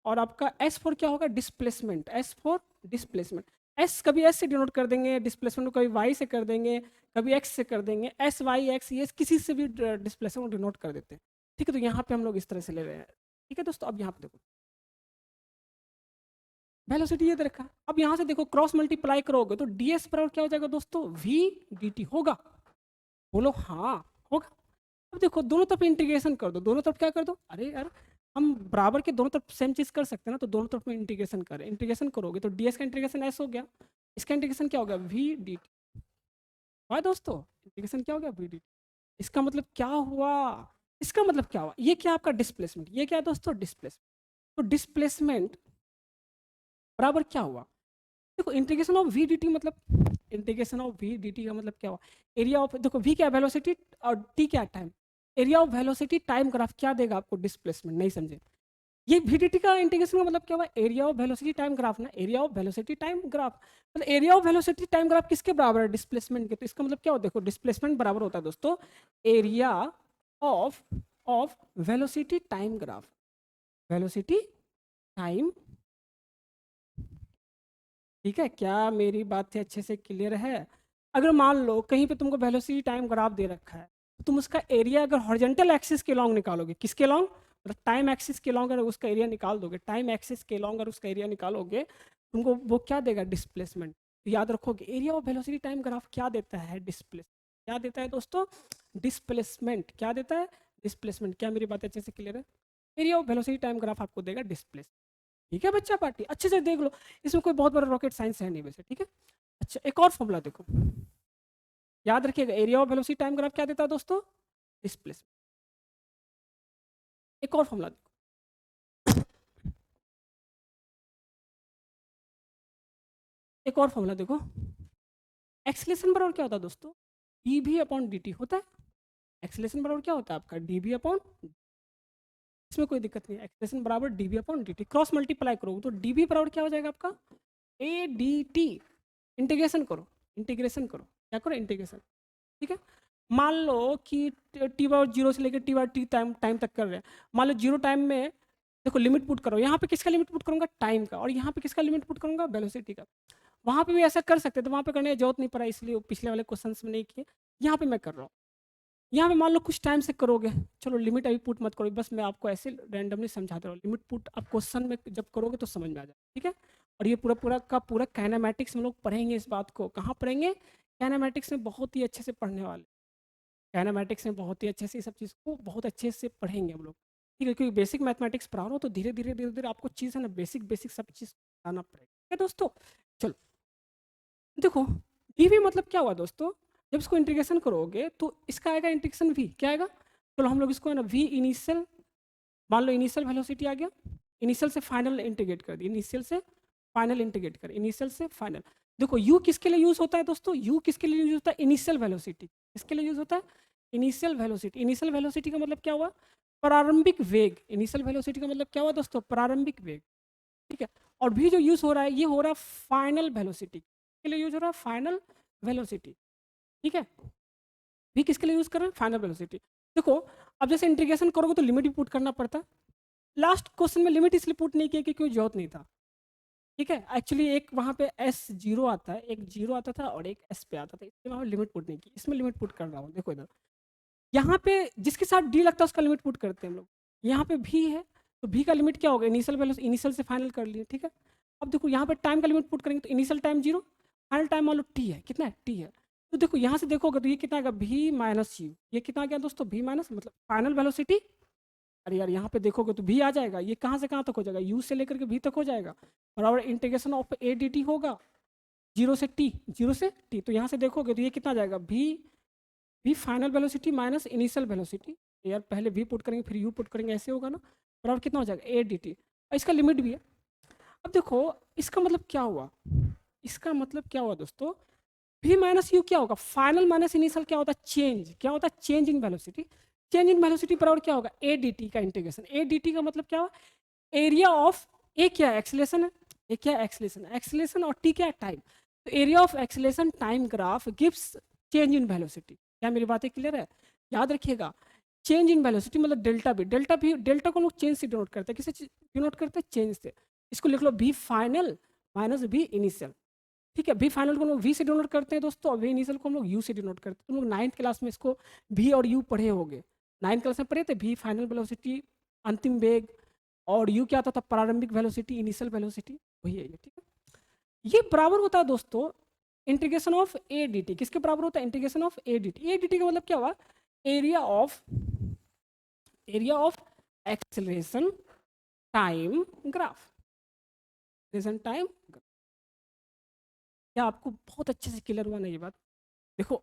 और आपका s फॉर क्या होगा displacement, s for displacement, s कभी s से डिनोट कर देंगे, डिस्प्लेसमेंट को कभी y से कर देंगे, कभी x से कर देंगे, s y x ये किसी से भी डिस्प्लेसमेंट को डिनोट कर देते हैं, ठीक है। तो यहाँ पे हम लोग इस तरह से ले रहे हैं, ठीक है दोस्तों। अब यहाँ पे देखो वेलोसिटी ये दे रखा है, अब यहाँ से देखो क्रॉस मल्टीप्लाई करोगे तो ds बराबर क्या हो जाएगा दोस्तों, v dt होगा, बोलो हाँ होगा। अब देखो दोनों तरफ इंटीग्रेशन कर दो, दोनों तरफ क्या कर दो, अरे यार हम बराबर के दोनों तरफ सेम चीज कर सकते हैं ना, तो दोनों तरफ में इंटीग्रेशन करें, इंटीग्रेशन करोगे तो ds का इंटीग्रेशन s हो गया, इसका इंटीग्रेशन क्या हो गया v dt, वाह दोस्तों इंटीग्रेशन क्या हो गया v dt, इसका मतलब क्या हुआ, इसका मतलब क्या हुआ, ये क्या आपका डिस्प्लेसमेंट, ये क्या दोस्तों डिस्प्लेसमेंट, तो डिस्प्लेसमेंट बराबर क्या हुआ, देखो integration of v d t मतलब, integration of v d t का मतलब क्या हुआ, एरिया ऑफ, देखो वी क्या वेलोसिटी और टी क्या time, area of velocity time graph क्या देगा आपको डिस्प्लेसमेंट, नहीं समझे, ये वीडीटी का इंटीग्रेशन का मतलब क्या हुआ, area of velocity time graph ना, area of velocity time graph, मतलब area of velocity time graph किसके बराबर है, डिस्प्लेसमेंट के, तो इसका मतलब क्या होता है, देखो डिस्प्लेसमेंट बराबर होता है दोस्तों area of of velocity time graph, velocity time, ठीक है, क्या मेरी बात से अच्छे से क्लियर है। अगर मान लो कहीं पे तुमको वेलोसिटी टाइम ग्राफ दे रखा है तो तुम उसका एरिया अगर हॉरिजॉन्टल एक्सिस के लॉन्ग निकालोगे, किसके लॉन्ग, मतलब टाइम एक्सिस के लॉन्ग अगर उसका एरिया निकाल दोगे, टाइम एक्सिस के लॉन्ग अगर उसका एरिया निकालोगे तुमको वो क्या देगा डिस्प्लेसमेंट, तो याद रखोगे area of velocity time graph क्या देता है डिस्प्लेसमेंट, क्या देता है दोस्तों? डिस्प्लेसमेंट। क्या देता है? डिस्प्लेसमेंट। क्या मेरी बात अच्छे से क्लियर है? Area of velocity time graph आपको देगा डिस्प्लेस। ठीक है बच्चा पार्टी, अच्छे से देख लो, इसमें कोई बहुत बड़ा रॉकेट साइंस है नहीं वैसे, ठीक है। अच्छा एक और फॉर्मूला देखो, याद रखिएगा, area of velocity time graph क्या देता है दोस्तों? डिस्प्लेसमेंट। एक और फॉर्मूला देखो, एक और फॉर्मूला देखो, एक्सेलेरेशन बराबर क्या होता है दोस्तों? D v upon d t होता है। एक्सेलेरेशन बराबर क्या होता है आपका? डी भी अपॉन, इसमें कोई दिक्कत नहीं है, एक्सेलेरेशन बराबर D v upon d T, cross multiply करो तो डी भी बराबर क्या हो जाएगा आपका? A D T. इंटीग्रेशन करो, इंटीग्रेशन करो, क्या करो? इंटीग्रेशन। ठीक है, मान लो कि टी बार जीरो से लेकर T bar T time time तक कर रहे हैं, मान लो जीरो टाइम में देखो लिमिट पुट करो, यहाँ पे किसका लिमिट पुट करूंगा? टाइम का, और यहाँ पे किसका लिमिट पुट करूंगा? वेलोसिटी का। वहाँ पे भी ऐसा कर सकते थे, वहाँ पे करने की जरूरत नहीं पड़ा, इसलिए पिछले वाले क्वेश्चन में नहीं किए, यहाँ पे मैं कर रहा हूँ। यहाँ पे मान लो कुछ टाइम से करोगे, चलो लिमिट अभी पुट मत करो, बस मैं आपको ऐसे रैंडमली समझाता रहा, लिमिट पुट आप क्वेश्चन में जब करोगे तो समझ में आ जाए, ठीक है। और ये पूरा पूरा का पूरा काइनेमैटिक्स में लोग पढ़ेंगे इस बात को, कहाँ पढ़ेंगे? काइनेमैटिक्स में बहुत ही अच्छे से पढ़ने वाले, काइनेमैटिक्स में बहुत ही अच्छे से सब चीज़ को बहुत अच्छे से पढ़ेंगे हम लोग, ठीक है, क्योंकि बेसिक मैथमेटिक्स पढ़ा रहा हूँ तो धीरे धीरे धीरे धीरे आपको चीज़ है ना, बेसिक बेसिक सब चीज़ आना पड़ेगा, ठीक है दोस्तों। चलो देखो, डी वी मतलब क्या हुआ दोस्तों? जब इसको इंटीग्रेशन करोगे तो इसका आएगा इंटीग्रेशन वी, क्या आएगा? चलो हम लोग इसको है ना वी इनिशियल, मान लो इनिशियल वेलोसिटी आ गया, इनिशियल से फाइनल इंटीग्रेट कर दी, इनिशियल से फाइनल इंटीग्रेट कर, इनिशियल से फाइनल। देखो यू किसके लिए यूज होता है दोस्तों? यू किसके लिए यूज होता है? Initial velocity. किसके लिए यूज होता है? Initial velocity. इनिशियल वेलोसिटी का मतलब क्या हुआ? प्रारंभिक वेग। इनिशियल वेलोसिटी का मतलब क्या हुआ दोस्तों? प्रारंभिक वेग, ठीक है। और भी जो यूज हो रहा है ये हो रहा है फाइनल वेलोसिटी के लिए यूज हो रहा है, फाइनल वेलोसिटी, ठीक है। भी किसके लिए यूज कर रहे हैं? Final velocity. देखो अब जैसे इंटीग्रेशन करोगे तो लिमिट भी पुट करना पड़ता है, लास्ट क्वेश्चन में लिमिट इसलिए पुट नहीं किया क्योंकि जरूरत नहीं था, ठीक है। एक्चुअली एक वहाँ पे एस जीरो आता है, एक जीरो आता था और एक एस पे आता था, इसलिए वहाँ लिमिट पुट नहीं की, इसमें लिमिट पुट कर रहा हूँ। देखो इधर यहाँ पे जिसके साथ डी लगता है उसका लिमिट पुट करते हैं हम लोग, यहाँ पे भी है तो भी का लिमिट क्या होगा? इनिशियल वैल्यू, इनिशियल से फाइनल कर लिए, ठीक है। अब देखो यहाँ पे टाइम का लिमिट पुट करेंगे तो initial time zero, final time मान लो टी है, कितना है? टी है। तो देखो यहाँ से देखोगे तो ये कितना आएगा? भी माइनस यू, ये कितना आ गया दोस्तों? भी माइनस मतलब फाइनल वेलोसिटी। अरे यार यहाँ पे देखोगे तो भी आ जाएगा, ये कहाँ से कहाँ तक हो जाएगा? यू से लेकर के भी तक हो जाएगा, बराबर integration of A D T होगा, जीरो से टी, जीरो से टी। तो यहाँ से देखोगे तो ये कितना आ जाएगा? भी final velocity minus initial velocity, यार पहले भी पुट करेंगे फिर यू पुट करेंगे, ऐसे होगा ना, बराबर कितना हो जाएगा? A D T. और इसका लिमिट भी है। अब देखो इसका मतलब क्या हुआ? इसका मतलब क्या हुआ दोस्तों? भी माइनस यू क्या होगा? फाइनल माइनस इनिशियल क्या होता है? चेंज। क्या होता है? Change in velocity. Change in velocity बराबर क्या होगा? ए डी टी का इंटीग्रेशन। ए डी टी का मतलब क्या हुआ? एरिया ऑफ ए क्या है? एक्सेलेरेशन है, ए क्या है? एक्सेलेरेशन। एक्सेलेरेशन और टी क्या है? टाइम। तो area of acceleration time graph gives change in velocity. क्या मेरी बातें क्लियर है? याद रखिएगा, चेंज इन वेलोसिटी मतलब डेल्टा भी, डेल्टा भी, डेल्टा को लोग चेंज से डिनोट करते हैं, किससे डिनोट करते हैं? चेंज से। इसको लिख लो भी फाइनल माइनस भी इनिशियल, ठीक है। भी फाइनल को हम लोग वी से डिनोट करते हैं दोस्तों, और वी इनिशियल को हम लोग यू से डिनोट करते हैं। तुम लोग नाइन्थ क्लास में इसको भी और यू पढ़े होंगे, नाइन्थ क्लास में पढ़े थे, भी फाइनल वेलोसिटी अंतिम वेग, और यू क्या होता था? प्रारंभिक वेलोसिटी, इनिशियल वेलोसिटी, वही है ये, ठीक है। ये बराबर होता है दोस्तों integration of A D T. किसके बराबर होता है? Integration of A D T. A D t का मतलब क्या हुआ? Area of acceleration time graph, acceleration time. क्या आपको बहुत अच्छे से क्लियर हुआ ना ये बात? देखो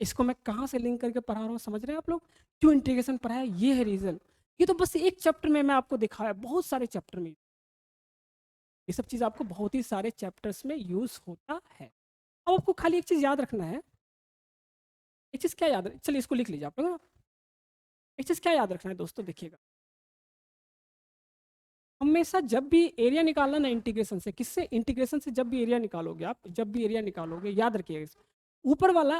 इसको मैं कहाँ से लिंक करके पढ़ा रहा हूँ, समझ रहे हैं आप लोग? क्यों इंटीग्रेशन पढ़ाया? ये है रीजन। ये तो बस एक चैप्टर में मैं आपको दिखाया, बहुत सारे चैप्टर में ये सब चीज़ आपको बहुत ही सारे चैप्टर्स में यूज होता है। अब आपको खाली एक चीज़ याद रखना है, एक चीज़ क्या याद, चलिए इसको लिख लीजिए आप लोग ना। एक चीज़ क्या याद रखना है दोस्तों, देखिएगा, हमेशा जब भी एरिया निकालना ना इंटीग्रेशन से, किससे? इंटीग्रेशन से जब भी एरिया निकालोगे आप, जब भी एरिया निकालोगे याद रखिएगा, ऊपर वाला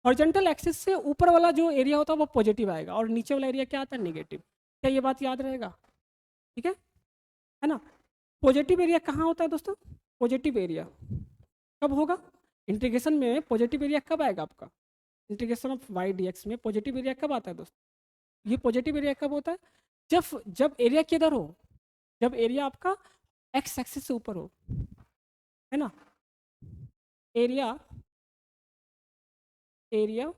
हॉरिजॉन्टल एक्सिस से ऊपर वाला जो एरिया होता है वो पॉजिटिव आएगा, और नीचे वाला एरिया क्या आता है? नेगेटिव। क्या ये बात याद रहेगा? ठीक है ना। पॉजिटिव एरिया कहाँ होता है दोस्तों? पॉजिटिव एरिया कब होगा? इंटीग्रेशन में पॉजिटिव एरिया कब आएगा आपका? Integration of y d x में पॉजिटिव एरिया कब आता है दोस्तों? ये पॉजिटिव एरिया कब होता है? जब जब एरिया किधर हो? जब एरिया आपका एक्स एक्सिस से ऊपर हो, है ना। Area area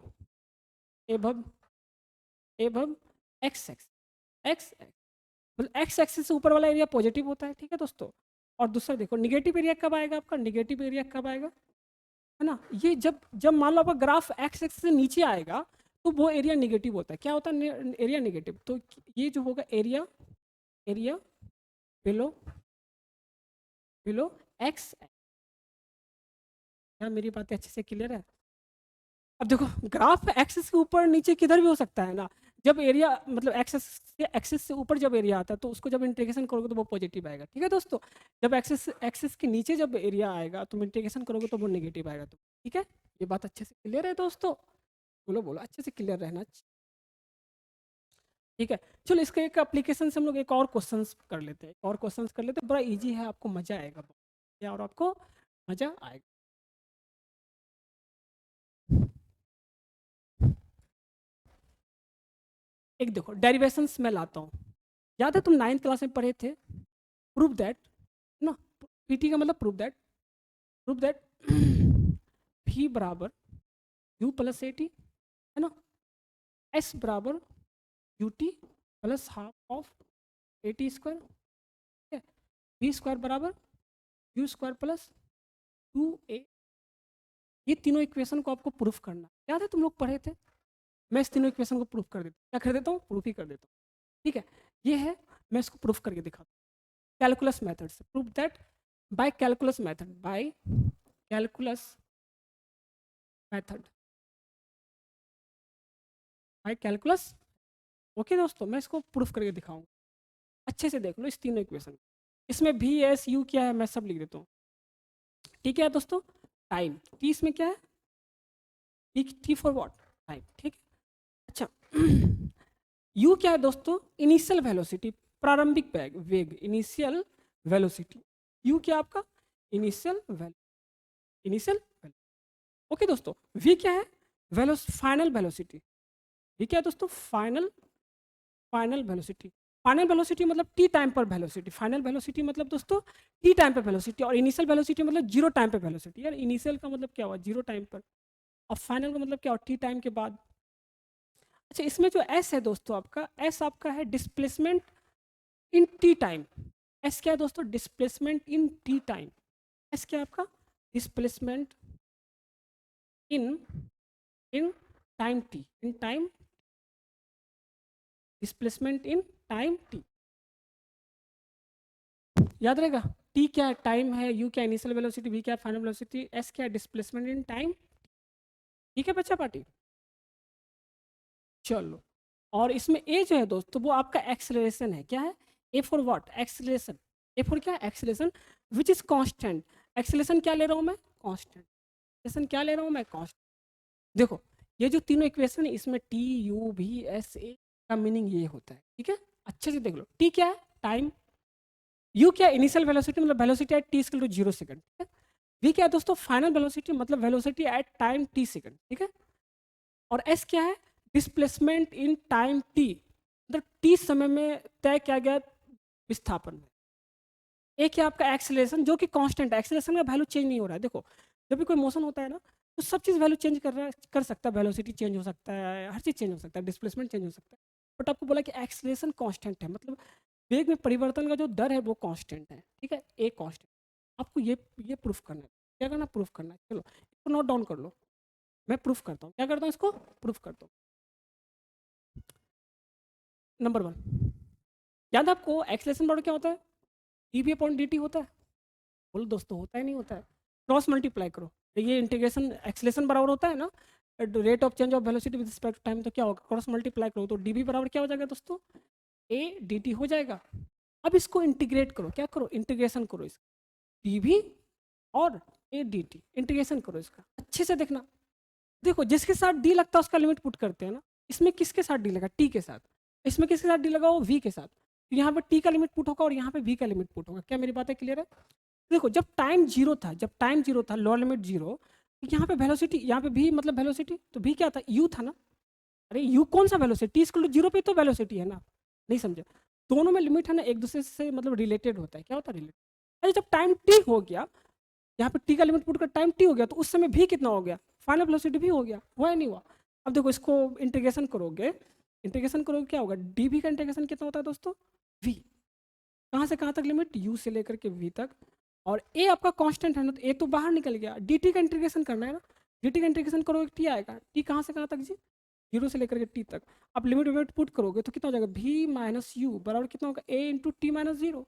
above x x x मतलब एक्स एक्सिस से ऊपर वाला एरिया पॉजिटिव होता है, ठीक है दोस्तों। और दूसरा देखो निगेटिव एरिया कब आएगा आपका, निगेटिव एरिया कब आएगा, है ना, ये जब जब मान लो आपका ग्राफ एक्स एक्सिस से नीचे आएगा तो वो एरिया निगेटिव होता है। क्या होता है एरिया निगेटिव, तो ये जो होगा area area below below x. क्या मेरी बातें अच्छे से क्लियर है? अब देखो ग्राफ एक्सिस के ऊपर नीचे किधर भी हो सकता है ना, जब एरिया मतलब एक्सिस से ऊपर जब एरिया आता है तो उसको जब इंटीग्रेशन करोगे तो वो पॉजिटिव आएगा, ठीक है दोस्तों। जब एक्सिस एक्सिस के नीचे जब एरिया आएगा तुम इंटीग्रेशन करोगे तो वो नेगेटिव आएगा, तो ठीक है। ये बात अच्छे से क्लियर है दोस्तों? बोलो बोलो, अच्छे से क्लियर रहना, ठीक है। चलो इसका एक एप्लीकेशन से हम लोग एक और क्वेश्चन कर लेते हैं, एक और क्वेश्चन कर लेते हैं, बड़ा इजी है, आपको मजा आएगा या और आपको मजा आएगा। एक देखो डेरिवेशंस में लाता हूँ, याद है तुम 9th क्लास में पढ़े थे, प्रूव दैट ना, पीटी का मतलब प्रूव दैट v बराबर u प्लस एटी, है ना, s बराबर ut plus half of eighty square, ठीक है, v स्क्वायर बराबर u स्क्वायर प्लस 2a। ये तीनों इक्वेशन को आपको प्रूफ करना, याद है तुम लोग पढ़े थे। मैं इस तीनों इक्वेशन को प्रूफ कर देता हूँ, क्या कर देता हूँ, प्रूफ ही कर देता हूँ, ठीक है। ये है, मैं इसको प्रूफ करके दिखाता हूँ कैलकुलस मेथड से, proof that by calculus method, by calculus method, by calculus. Okay दोस्तों, मैं इसको प्रूफ करके दिखाऊंगा, अच्छे से देख लो इस तीनों इक्वेशन। इसमें भी एस यू क्या है मैं सब लिख देता हूँ, ठीक है दोस्तों। टाइम टी इसमें क्या है, टी फॉर व्हाट, टाइम, ठीक है। अच्छा यू क्या है दोस्तों, इनिशियल वेलोसिटी, प्रारंभिक वेग, इनिशियल वेलोसिटी। यू क्या आपका, इनिशियल इनिशियल। ओके दोस्तों, वी क्या है, फाइनल वेलोसिटी। वी क्या है दोस्तों, फाइनल वेलोसिटी। फाइनल वेलोसिटी मतलब टी टाइम पर वेलोसिटी, फाइनल वेलोसिटी मतलब दोस्तों टी टाइम पर वेलोसिटी, और इनिशियल वेलोसिटी मतलब जीरो टाइम पर वेलोसिटी। यार इनिशियल का मतलब क्या हुआ, जीरो टाइम पर, और फाइनल का मतलब क्या हुआ, टी टाइम के बाद। अच्छा इसमें जो एस है दोस्तों आपका, एस आपका है डिस्प्लेसमेंट इन टी टाइम। एस क्या है दोस्तों, displacement in T time. S क्या है आपका, displacement in in time T, in time, displacement in time T, याद रहेगा। टी क्या है, टाइम है, यू क्या इनिशियल वेलोसिटी, वी क्या फाइनल वेलोसिटी, एस क्या डिस्प्लेसमेंट इन टाइम, ठीक है बच्चा पार्टी। चलो, और इसमें ए जो है दोस्तों वो आपका एक्सेलरेशन है, क्या है, a for what, acceleration. A for क्या, acceleration which is constant. Acceleration क्या ले रहा हूँ मैं, कांस्टेंट। एक्सेलरेशन क्या ले रहा हूँ मैं, कांस्टेंट। देखो ये जो तीनों इक्वेशन है इसमें T U V S A का मीनिंग ये होता है, ठीक है। अच्छे से देख लो, टी क्या है, टाइम, यू क्या इनिशियल वेलोसिटी मतलब velocity at t equal to 0 second, ठीक है। वी क्या है दोस्तों, फाइनल वेलोसिटी मतलब velocity at time t second, ठीक है। और एस क्या है, डिस्प्लेसमेंट इन टाइम टी, मतलब टी समय में तय किया गया विस्थापन में। एक है आपका एक्सेलरेशन जो कि कांस्टेंट है, एक्सेलरेशन का वैल्यू चेंज नहीं हो रहा है। देखो जब भी कोई मोशन होता है ना तो सब चीज़ वैल्यू चेंज कर सकता है, वेलोसिटी चेंज हो सकता है, हर चीज़ चेंज हो सकता है, डिस्प्लेसमेंट चेंज हो सकता है। बट आपको बोला कि एक्सेलरेशन कांस्टेंट है, मतलब वेग में परिवर्तन का जो दर है वो कांस्टेंट है, ठीक है, ए कांस्टेंट। आपको ये प्रूफ करना है, क्या करना, प्रूफ करना है। चलो इसको नोट डाउन कर लो, मैं प्रूफ करता हूँ, क्या करता हूँ, इसको प्रूफ करता हूँ। नंबर 1, याद है आपको एक्सेलरेशन बराबर क्या होता है, d v upon d t होता है। बोलो दोस्तों, होता है नहीं होता है, क्रॉस मल्टीप्लाई करो, ये इंटीग्रेशन एक्सेलरेशन बराबर होता है ना rate of change of velocity with respect to time, तो क्या होगा, क्रॉस मल्टीप्लाई करो तो डी वी बराबर क्या हो जाएगा दोस्तों, ए डी टी हो जाएगा। अब इसको इंटीग्रेट करो, क्या करो, इंटीग्रेशन करो इसका, डी वी और ए डी टी, इंटीग्रेशन करो इसका, अच्छे से देखना। देखो जिसके साथ डी लगता है उसका लिमिट पुट करते हैं ना, इसमें किसके साथ डी लगा, टी के साथ, इसमें किसके साथ डी लगा, वो वी के साथ। तो यहाँ पे टी का लिमिट पुट होगा और यहाँ पे वी का लिमिट पुट होगा। क्या मेरी बात है क्लियर है? देखो जब टाइम जीरो था, जब टाइम जीरो था, लोअर लिमिट जीरो, तो यहाँ पे वेलोसिटी, यहाँ पे भी मतलब वेलोसिटी, तो भी क्या था, यू था ना। अरे यू कौन सा velocity, t equal to zero पे तो वेलोसिटी है ना, नहीं समझे। दोनों में लिमिट है ना, एक दूसरे से मतलब रिलेटेड होता है, क्या होता है, रिलेटेड। अरे जब टाइम टी हो गया यहाँ पे टी का लिमिट पुट कर टाइम टी हो गया, तो उस समय भी कितना हो गया, फाइनल वेलोसिटी भी हो गया, हुआ या नहीं हुआ। अब देखो इसको इंटीग्रेशन करोगे, क्या होगा, डी वी का इंटीग्रेशन कितना होता है दोस्तों, वी, कहाँ से कहाँ तक लिमिट, यू से लेकर के वी तक, और ए आपका कांस्टेंट है ना, तो ए तो बाहर निकल गया, डी टी का इंटीग्रेशन करना है ना, डी टी का इंटीग्रेशन करोगे टी आएगा, टी कहाँ से कहाँ तक जी, जीरो से लेकर के टी तक। अब लिमिट विमिट पुट करोगे तो कितना हो जाएगा, वी माइनस यू बराबर कितना होगा, ए इंटू टी माइनस जीरो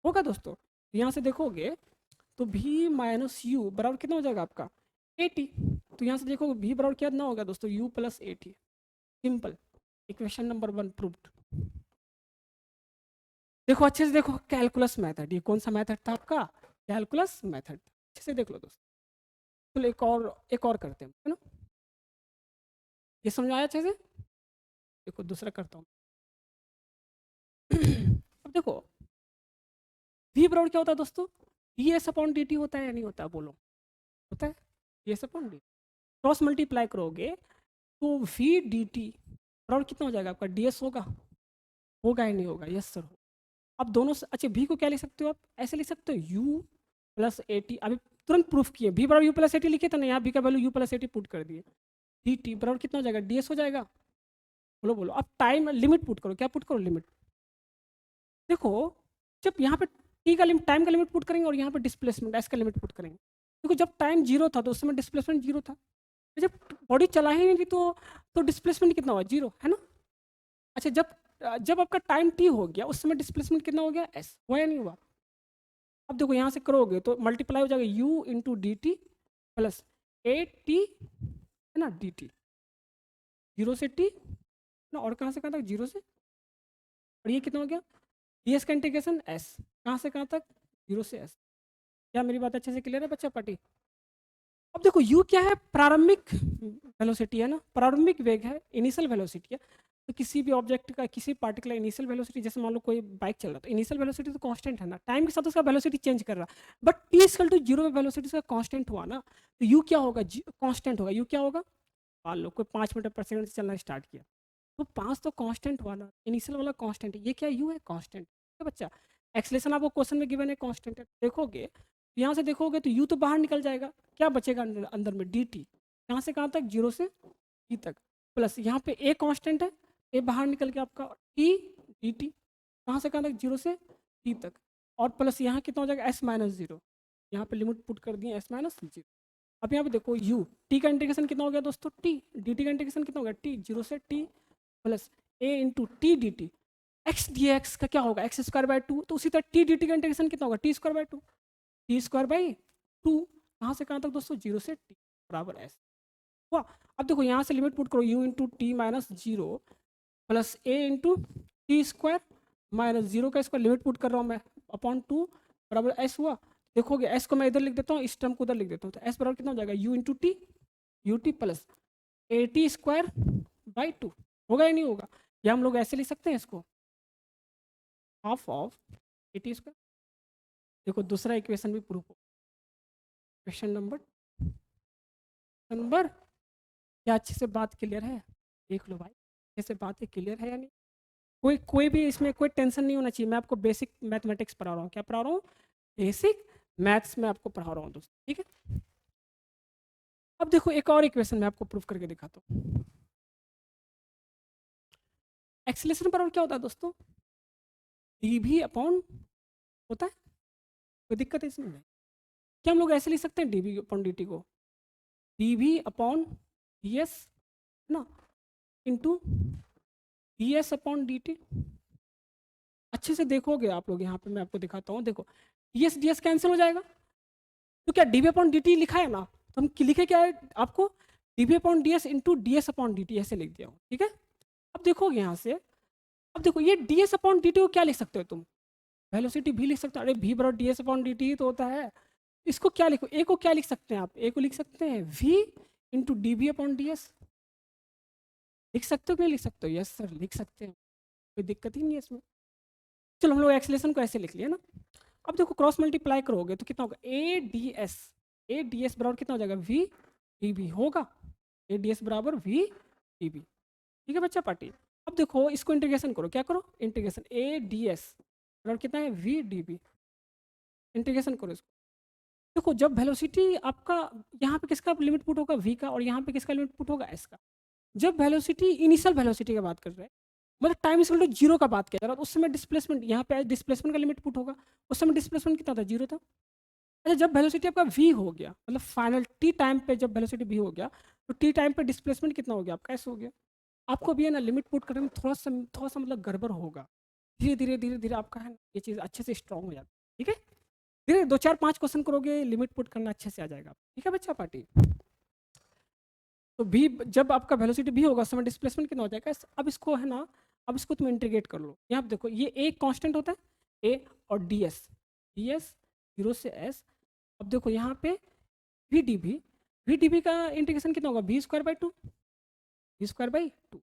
होगा दोस्तों। यहाँ से देखोगे तो v माइनस यू बराबर कितना हो जाएगा आपका, ए टी। तो यहाँ से देखो v बराबर कितना होगा दोस्तों, u plus A T. Simple, equation number 1 proved. देखो अच्छे से देखो, कैलकुलस मेथड, ये कौन सा मेथड था आपका, कैलकुलस मेथड, अच्छे से देख लो दोस्तों। चलो एक और करते हैं, है ना, ये समझ आया अच्छे से। देखो दूसरा करता हूँ। अब देखो v बराबर क्या होता है दोस्तों, D s upon d t होता है या नहीं होता, बोलो, होता है, D s upon D, cross multiply करोगे तो वी डी टी बराबर कितना हो जाएगा आपका, डी एस होगा, होगा या नहीं होगा, यस सर हो। अब दोनों से, अच्छा v को क्या लिख सकते हो आप, ऐसे लिख सकते हो u प्लस ए टी, अभी तुरंत प्रूफ किए, v बराबर u प्लस ए टी लिखे था ना, यहाँ v का value u plus A T put कर दिए, डी टी बराबर कितना हो जाएगा, डी एस हो जाएगा। बोलो बोलो, अब टाइम लिमिट पुट करो, क्या पुट करो, लिमिट। देखो जब यहाँ पे टी का लिमिट, टाइम का लिमिट पुट करेंगे और यहाँ पे डिस्प्लेसमेंट एस का लिमिट पुट करेंगे, देखो जब टाइम जीरो था तो उस समय डिस्प्लेसमेंट जीरो था, जब बॉडी चला ही नहीं थी तो डिस्प्लेसमेंट कितना हुआ, जीरो, है ना। अच्छा जब आपका टाइम टी हो गया उस समय डिस्प्लेसमेंट कितना हो गया, एस, हुआ या नहीं हुआ। अब देखो यहाँ से करोगे तो मल्टीप्लाई हो जाएगा u into D T plus A T, है ना, डी टी, जीरो से टी ना, और कहाँ से कहाँ तक, जीरो से, और ये कितना हो गया, डी एस का इंटीग्रेशन एस, कहाँ से कहाँ तक, जीरो से एस। क्या मेरी बात अच्छे से क्लियर है बच्चा पार्टी। अब देखो u क्या है, प्रारंभिक वेलोसिटी है ना, प्रारंभिक वेग है, इनिशियल वेलोसिटी है। तो किसी भी ऑब्जेक्ट का किसी पार्टिकुलर इनिशियल वेलोसिटी, जैसे मान लो कोई बाइक चल रहा है तो इनिशियल वेलोसिटी तो कांस्टेंट है ना, टाइम के साथ उसका वेलोसिटी चेंज कर रहा, but t equal to zero में वेलोसिटी उसका कांस्टेंट हुआ ना, तो यू क्या होगा, कांस्टेंट होगा, यू क्या होगा, मान लो कोई 5 मीटर पर सेकंड से चलना स्टार्ट किया, तो 5 तो कांस्टेंट हुआ ना, इनिशियल वाला कांस्टेंट है, ये क्या यू है, कांस्टेंट है बच्चा। एक्सलेशन आपको क्वेश्चन में गिवन है, कांस्टेंट है, देखोगे यहाँ से देखोगे तो यू तो बाहर निकल जाएगा, क्या बचेगा अंदर में, डी टी, कहाँ से कहाँ तक, जीरो से टी तक, प्लस यहाँ पे ए कांस्टेंट है, ए बाहर निकल के आपका टी डी टी, कहाँ से कहाँ तक, जीरो से टी तक, और प्लस यहाँ कितना हो जाएगा, एस माइनस जीरो, यहाँ पे लिमिट पुट कर दिए एस माइनस जीरो। अब यहाँ पे देखो यू, टी का इंटीग्रेशन कितना हो गया दोस्तों, टी, डी टी का इंटीग्रेशन कितना हो गया, टी, जीरो से t plus a into t d t, x D x का क्या होगा, एक्स स्क्वायर बाय टू, तो उसी तरह टी डी टी का इंटीग्रेशन कितना होगा, T square by two, T square by to, कहाँ से कहाँ तक दोस्तों, जीरो से टी बराबर एस हुआ। अब देखो यहाँ से लिमिट पुट करो, you into T minus zero plus a into T square minus zero का स्क्वायर, लिमिट पुट कर रहा हूँ मैं, अपॉन टू बराबर एस हुआ। देखोगे एस को मैं इधर लिख देता हूँ, इस टर्म को उधर लिख देता हूँ, तो एस बराबर कितना हो जाएगा, you into T, U T plus A T square by to, होगा या नहीं होगा, या हम लोग ऐसे लिख सकते हैं इसको, half of A T square. देखो दूसरा इक्वेशन भी प्रूफ हो, क्वेश्चन नंबर, क्या अच्छे से बात क्लियर है, देख लो भाई अच्छे से बात क्लियर है या नहीं, कोई भी इसमें कोई टेंशन नहीं होना चाहिए। मैं आपको बेसिक मैथमेटिक्स पढ़ा रहा हूँ, क्या पढ़ा रहा हूँ, बेसिक मैथ्स में आपको पढ़ा रहा हूँ दोस्तों, ठीक है। अब देखो एक और इक्वेशन मैं आपको प्रूफ करके दिखाता हूँ। एक्सीलरेशन बराबर क्या होता है दोस्तों, डी भी अपॉन होता है, कोई दिक्कत है इसमें नहीं, क्या हम लोग ऐसे लिख सकते हैं d v upon d t को, d v upon d s ना, into d s upon d t. अच्छे से देखोगे आप लोग, यहाँ पे मैं आपको दिखाता हूँ, देखो डी एस कैंसिल हो जाएगा, तो क्या d v upon d t लिखा है ना, तो हम लिखे क्या है आपको, d v upon d s into d s upon d t ऐसे लिख दिया हूँ, ठीक है। अब देखोगे यहाँ से, अब देखो ये D s upon d t को क्या लिख सकते हो तुम, वेलोसिटी भी लिख सकते हो, अरे भी बराबर D s upon d T तो होता है, इसको क्या लिखो, ए को क्या लिख सकते हैं आप, ए को लिख सकते हैं v into d v upon d s, लिख सकते हो कि नहीं लिख सकते हो, यस सर लिख सकते हैं, कोई दिक्कत ही नहीं है इसमें। चलो हम लोग एक्सलेशन को ऐसे लिख लिया ना। अब देखो क्रॉस मल्टीप्लाई करोगे तो कितना होगा, ए डी एस बराबर कितना हो जाएगा, वी डी बी होगा, ए डी एस बराबर वी डी बी, ठीक है बच्चा पार्टी। अब देखो इसको इंटीग्रेशन करो, क्या करो, इंटीग्रेशन ए डी एस बराबर कितना है, वी डी बी, इंटीग्रेशन करो इसको, देखो जब वेलोसिटी आपका यहाँ पे किसका लिमिट पुट होगा v का, और यहाँ पे किसका लिमिट पुट होगा s का। जब वेलोसिटी इनिशियल वेलोसिटी की बात कर रहे हैं, मतलब टाइम इक्वल टू जीरो का बात किया जा रहा है, तो उस समय डिस्प्लेसमेंट यहाँ पे डिस्प्लेसमेंट का लिमिट पुट होगा। उस समय डिस्प्लेसमेंट कितना था, जीरो था। अच्छा जब वेलोसिटी आपका v हो गया, मतलब फाइनल टी टाइम पे जब वेलोसिटी v हो गया, तो टी टाइम पे डिस्प्लेसमेंट कितना हो गया आपका, s हो गया। आपको भी है ना लिमिट पुट करने में थोड़ा सा मतलब गड़बड़ होगा। धीरे धीरे आपका है ना ये चीज़ अच्छे से स्ट्रांग हो जाती है। ठीक है, धीरे 2 4 5 क्वेश्चन करोगे, लिमिट पुट करना अच्छे से आ जाएगा। ठीक है बच्चा पार्टी। तो भी जब आपका वेलोसिटी भी होगा, उस समय डिस्प्लेसमेंट कितना हो जाएगा। अब इसको है ना, अब इसको तुम इंटीग्रेट कर लो। यहाँ पे देखो ये एक कांस्टेंट होता है ए, और डी एस जीरो से एस। अब देखो यहाँ पे वी डी बी का इंटीग्रेशन कितना होगा, v square by two. V square by two,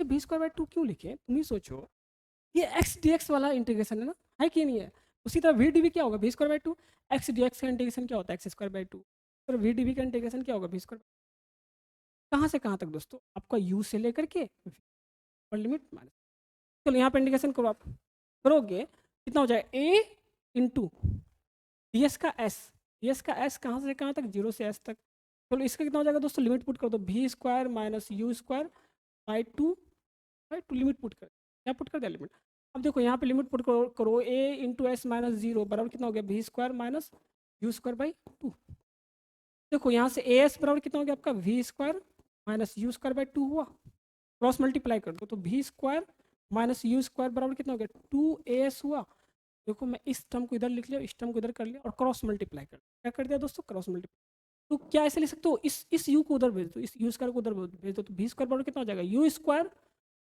v square by two क्यों लिखे, तुम ही सोचो। ये एक्स डी एक्स वाला इंटीग्रेशन है ना, है कि नहीं है। उसी तरह वी डी बी क्या होगा, v square by two. X D x का इंटीग्रेशन क्या होता है, एक्स स्क्वायर बाई टू। तो वी डी बी का इंटीग्रेशन क्या होगा, बी स्क्वायर। कहाँ से कहाँ तक दोस्तों, आपका यू से लेकर के और लिमिट माइनस। चलो यहाँ पे इंटीग्रेशन करो, आप करोगे कितना हो जाएगा, ए इंटू डी एस का एस। डी एस का एस कहाँ से कहाँ तक, जीरो से एस तक। चलो इसका कितना हो जाएगा दोस्तों, लिमिट पुट कर दो, भी square minus u square by to limit put कर, क्या पुट कर दिया लिमिट। अब देखो यहाँ पे लिमिट पुट करो ए इंटू एस माइनस जीरो बराबर कितना हो गया, भी square minus u square by to. देखो यहाँ से ए एस बराबर कितना हो गया आपका, v square minus u square by two हुआ। क्रॉस मल्टीप्लाई कर दो तो भी स्क्वायर माइनस यू स्क्वायर बराबर कितना हो गया, टू ए एस हुआ। देखो मैं इस टर्म को इधर लिख लिया, इस टर्म को इधर कर लिया, और क्रॉस मल्टीप्लाई कर, क्या कर दिया दोस्तों, क्रॉस मल्टीप्लाई। तो क्या ऐसे लिख सकते हो, इस यू को उधर भेज दो, इस यू स्क्वायर को उधर भेज दो, तो भी स्क्वायर बराबर कितना हो जाएगा, you square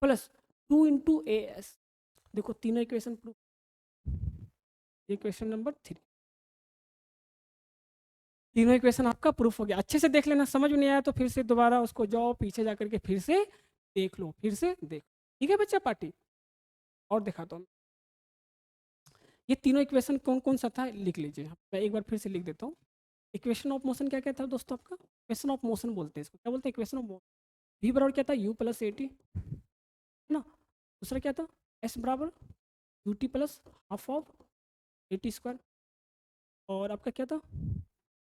plus two into A S. देखो तीनों इक्वेशन प्रूफ। इक्वेशन नंबर 3, तीनों इक्वेशन आपका प्रूफ हो गया। अच्छे से देख लेना, समझ में नहीं आया तो फिर से दोबारा उसको जाओ पीछे जा करके फिर से देख लो, फिर से देख। ठीक है बच्चा पार्टी, और दिखाता हूँ। ये तीनों इक्वेशन कौन कौन सा था लिख लीजिए, मैं एक बार फिर से लिख देता हूँ। इक्वेशन ऑफ मोशन क्या कहता है दोस्तों आपका, इक्वेशन ऑफ मोशन बोलते हैं इसको, क्या बोलते हैं, इक्वेशन ऑफ मोशन। v बराबर क्या था, u प्लस ए टी, है ना। दूसरा क्या था, s बराबर U T plus half of A T square. और आपका क्या था,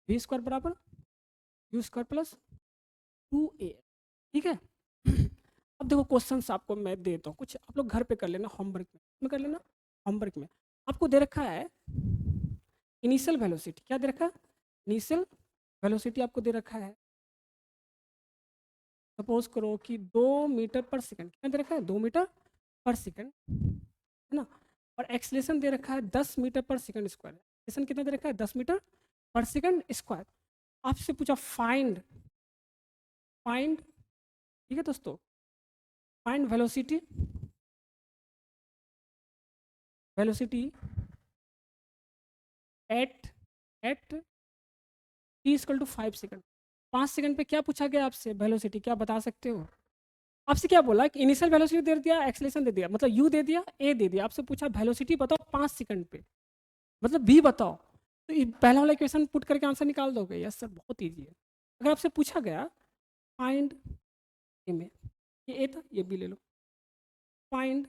v स्क्वायर बराबर यू स्क्वायर प्लस टू ए। ठीक है। अब देखो क्वेश्चंस आपको मैं देता हूँ कुछ, आप लोग घर पे कर लेना, होमवर्क में कर लेना। होमवर्क में आपको दे रखा है इनिशियल वेलोसिटी, क्या दे रखा है, इनिशियल वेलोसिटी आपको दे रखा है। सपोज करो कि 2 मीटर पर सेकंड, कितना दे रखा है, 2 मीटर पर सेकंड, है ना। और एक्सलेशन दे रखा है 10 मीटर पर सेकंड स्क्वायर। एक्सलेशन कितना दे रखा है, 10 मीटर पर सेकंड स्क्वायर। आपसे पूछा फाइंड, फाइंड, ठीक है दोस्तों, find velocity, velocity at t equal to 5 second. 5 second पे क्या पूछा गया आपसे, वेलोसिटी क्या बता सकते हो। आपसे क्या बोला कि इनिशियल वेलोसिटी दे दिया, एक्सेलरेशन दे दिया, मतलब यू दे दिया, ए दे दिया। आपसे पूछा वेलोसिटी बताओ 5 सेकंड पे, मतलब बी बताओ। तो ये पहला वाला इक्वेशन पुट करके आंसर निकाल दोगे, यस सर बहुत ईजी है। अगर आपसे पूछा गया फाइंड ए में, ये ए था, ये बी ले लो, find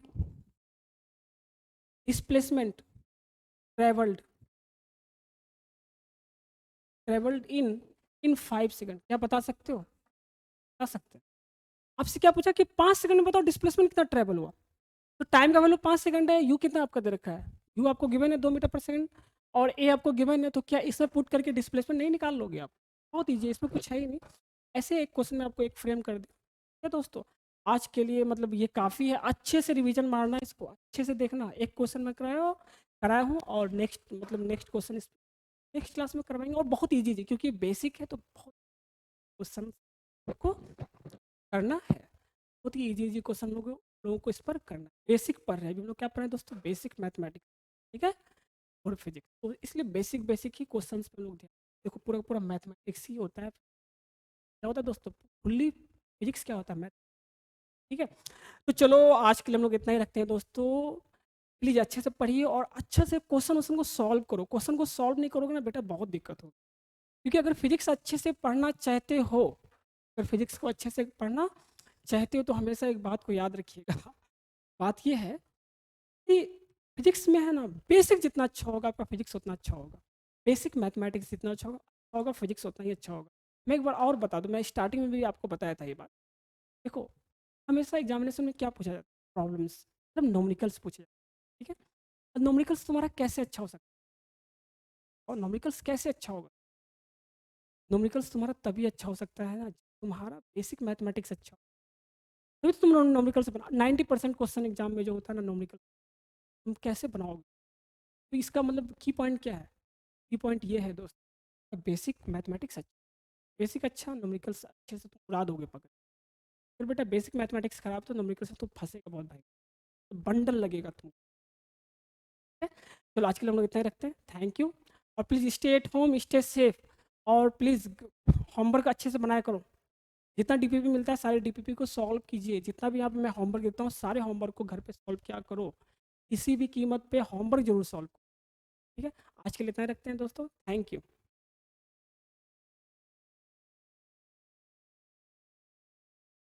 displacement travelled, travelled in 5 second, क्या बता सकते हो, बता सकते हैं। आपसे क्या पूछा कि 5 सेकंड में बताओ डिस्प्लेसमेंट कितना ट्रेवल हुआ। तो टाइम का वैल्यू 5 सेकंड है, यू कितना आपका दे रखा है, यू आपको गिवन है 2 मीटर पर सेकंड, और ए आपको गिवन है। तो क्या इसमें पुट करके डिस्प्लेसमेंट नहीं निकाल लोगे आप, बहुत ईजी है, इसमें कुछ है ही नहीं। ऐसे एक क्वेश्चन में आपको एक फ्रेम कर दे। ठीक है दोस्तों, आज के लिए मतलब ये काफ़ी है, अच्छे से रिवीजन मारना, इसको अच्छे से देखना। एक क्वेश्चन में कराया हूँ, और नेक्स्ट मतलब नेक्स्ट क्वेश्चन इस नेक्स्ट क्लास में करवाएंगे। और बहुत ईजी है क्योंकि बेसिक है, तो बहुत क्वेश्चन को करना है, बहुत ही ईजी क्वेश्चन लोगों को इस पर करना है। बेसिक पढ़ रहे हैं हम लोग, क्या पढ़ रहे हैं दोस्तों, बेसिक मैथमेटिक्स, ठीक है, और फिजिक्स। तो इसलिए बेसिक बेसिक ही क्वेश्चंस पे लोग ध्यान, देखो पूरा पूरा मैथमेटिक्स ही होता है। क्या होता है दोस्तों, फुल्ली फिजिक्स क्या होता है, मैथ। ठीक है, तो चलो आज के लिए हम लोग इतना ही रखते हैं दोस्तों। प्लीज़ अच्छे से पढ़िए और अच्छे से क्वेश्चन को सॉल्व करो। क्वेश्चन को सॉल्व नहीं करोगे ना बेटा, बहुत दिक्कत होगी। क्योंकि अगर फिजिक्स अच्छे से पढ़ना चाहते हो, अगर फिजिक्स को अच्छे से पढ़ना चाहते हो, तो हमेशा एक बात को याद रखिएगा। बात यह है कि फिजिक्स में है ना, बेसिक जितना अच्छा होगा आपका फिजिक्स उतना अच्छा होगा। बेसिक मैथमेटिक्स जितना अच्छा होगा फिजिक्स उतना ही अच्छा होगा। मैं एक बार और बता दूँ, मैं स्टार्टिंग में भी आपको बताया था ये बात। देखो, हमेशा एग्जामिनेशन में क्या पूछा जाता है, प्रॉब्लम्स मतलब नोमिनिकल्स पूछे जाते हैं, ठीक है। और नोमिनिकल्स तुम्हारा कैसे अच्छा हो सकता है, और नोमिनिकल्स कैसे अच्छा होगा, नोमिनिकल्स तुम्हारा तभी अच्छा हो सकता है ना तुम्हारा बेसिक मैथमेटिक्स अच्छा हो। तभी तो तुम नोमिनिकल से बना 90% क्वेश्चन एग्जाम में जो होता है ना नोमिनिकल, तुम कैसे बनाओगे। तो इसका मतलब की पॉइंट क्या है, की पॉइंट ये है दोस्त, बेसिक मैथमेटिक्स अच्छा, बेसिक अच्छा, नोमिनिकल्स अच्छे से तुम उड़ा दोगे पकड़। फिर बेटा बेसिक मैथमेटिक्स खराब तो नोमिनिकल से तो फंसेगा बहुत भाई, तो बंडल लगेगा तुम। चलो आज के लिए हम लोग इतना ही रखते हैं, थैंक यू। और please stay at home, stay safe, और प्लीज़ होमवर्क अच्छे से बनाया करो। जितना डीपीपी मिलता है सारे डीपीपी को सॉल्व कीजिए, जितना भी यहाँ पे मैं होमवर्क देता हूँ सारे होमवर्क को घर पे सॉल्व किया करो, किसी भी कीमत पे होमवर्क जरूर सॉल्व करो, ठीक है। आज के लिए इतना ही रखते हैं दोस्तों, थैंक यू।